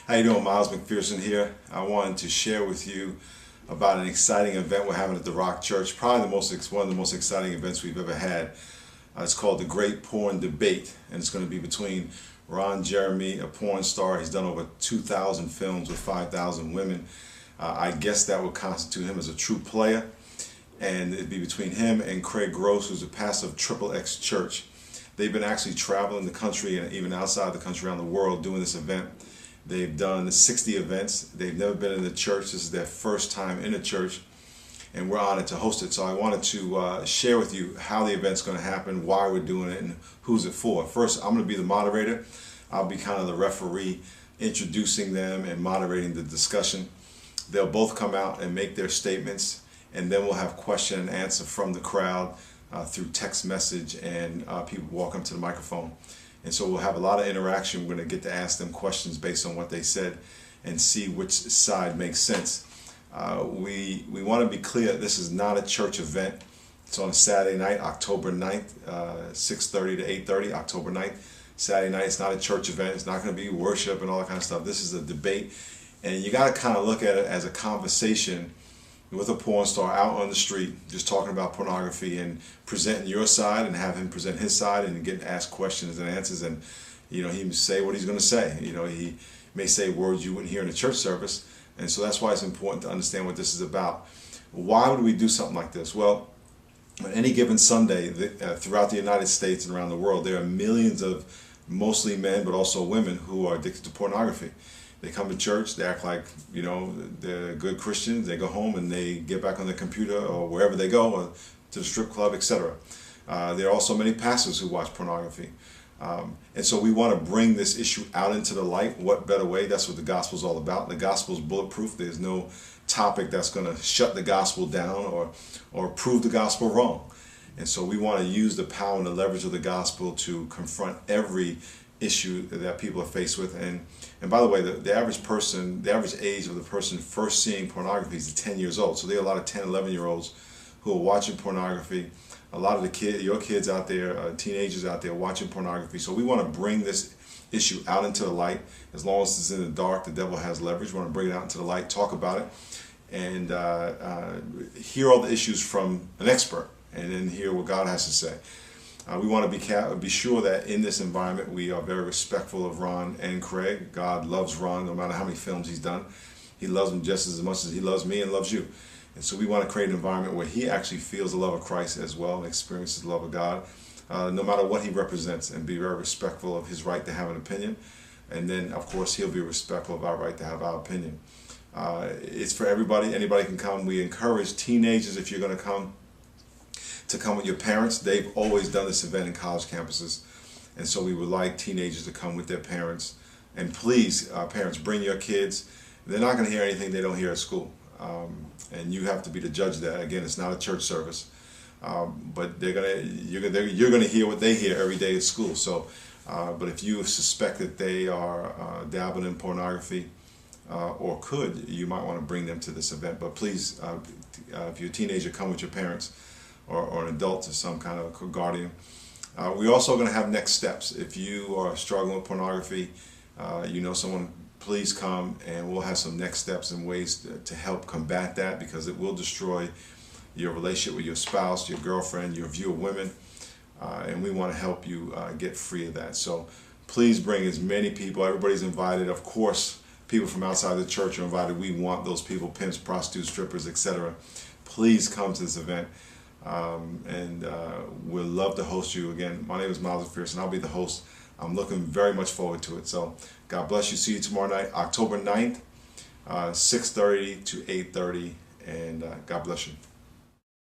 How you doing? Miles McPherson here. I wanted to share with you about an exciting event we're having at the Rock Church. Probably one of the most exciting events we've ever had. It's called the Great Porn Debate, and it's going to be between Ron Jeremy, a porn star. He's done over 2,000 films with 5,000 women. I guess that would constitute him as a true player. And it'd be between him and Craig Gross, who's a pastor of XXX Church. They've been actually traveling the country and even outside the country, around the world, doing this event. They've done 60 events. They've never been in the church. This is their first time in a church, and we're honored to host it. So I wanted to share with you how the event's going to happen, why we're doing it, and who's it for. First, I'm going to be the moderator. I'll be kind of the referee, introducing them and moderating the discussion. They'll both come out and make their statements, and then we'll have question and answer from the crowd through text message, and people walk up to the microphone. And so we'll have a lot of interaction. We're going to get to ask them questions based on what they said and see which side makes sense. We want to be clear, this is not a church event. It's on a Saturday night, October 9th, 6:30 to 8:30, October 9th. Saturday night, it's not a church event. It's not going to be worship and all that kind of stuff. This is a debate. And you got to kind of look at it as a conversation with a porn star out on the street, just talking about pornography and presenting your side and have him present his side and get asked questions and answers. And he may say what he's going to say. He may say words you wouldn't hear in a church service. And so that's why it's important to understand what this is about. Why would we do something like this? Well, on any given Sunday throughout the United States and around the world, there are millions of mostly men but also women who are addicted to pornography. They come to church, they act like, they're good Christians. They go home and they get back on the computer or wherever they go, or to the strip club, etc. There are also many pastors who watch pornography. And so we want to bring this issue out into the light. What better way? That's what the gospel is all about. The gospel is bulletproof. There's no topic that's going to shut the gospel down or prove the gospel wrong. And so we want to use the power and the leverage of the gospel to confront every issue that people are faced with. And by the way, the average age of the person first seeing pornography is 10 years old. So there are a lot of 10, 11-year-olds who are watching pornography. A lot of your kids out there, teenagers out there watching pornography. So we want to bring this issue out into the light. As long as it's in the dark, the devil has leverage. We want to bring it out into the light, talk about it, and hear all the issues from an expert, and then hear what God has to say. We want to be sure that in this environment we are very respectful of Ron and Craig. God loves Ron no matter how many films he's done. He loves him just as much as he loves me and loves you. And so we want to create an environment where he actually feels the love of Christ as well and experiences the love of God, no matter what he represents, and be very respectful of his right to have an opinion. And then, of course, he'll be respectful of our right to have our opinion. It's for everybody. Anybody can come. We encourage teenagers, if you're going to come with your parents. They've always done this event in college campuses, and so we would like teenagers to come with their parents. And please, parents, bring your kids. They're not going to hear anything they don't hear at school, and you have to be the judge of that. Again, it's not a church service, but you're gonna hear what they hear every day at school. So, but if you suspect that they are dabbling in pornography, or you might want to bring them to this event. But please, if you're a teenager, come with your parents. Or an adult, or some kind of guardian. We're also going to have next steps. If you are struggling with pornography, someone, please come, and we'll have some next steps and ways to help combat that, because it will destroy your relationship with your spouse, your girlfriend, your view of women, and we want to help you get free of that. So please bring as many people. Everybody's invited. Of course, people from outside the church are invited. We want those people: pimps, prostitutes, strippers, etc. Please come to this event. We'll love to host you. Again, my name is Miles McPherson. I'll be the host. I'm looking very much forward to it. So God bless you. See you tomorrow night, October 9th, 6:30 to 8:30, and God bless you.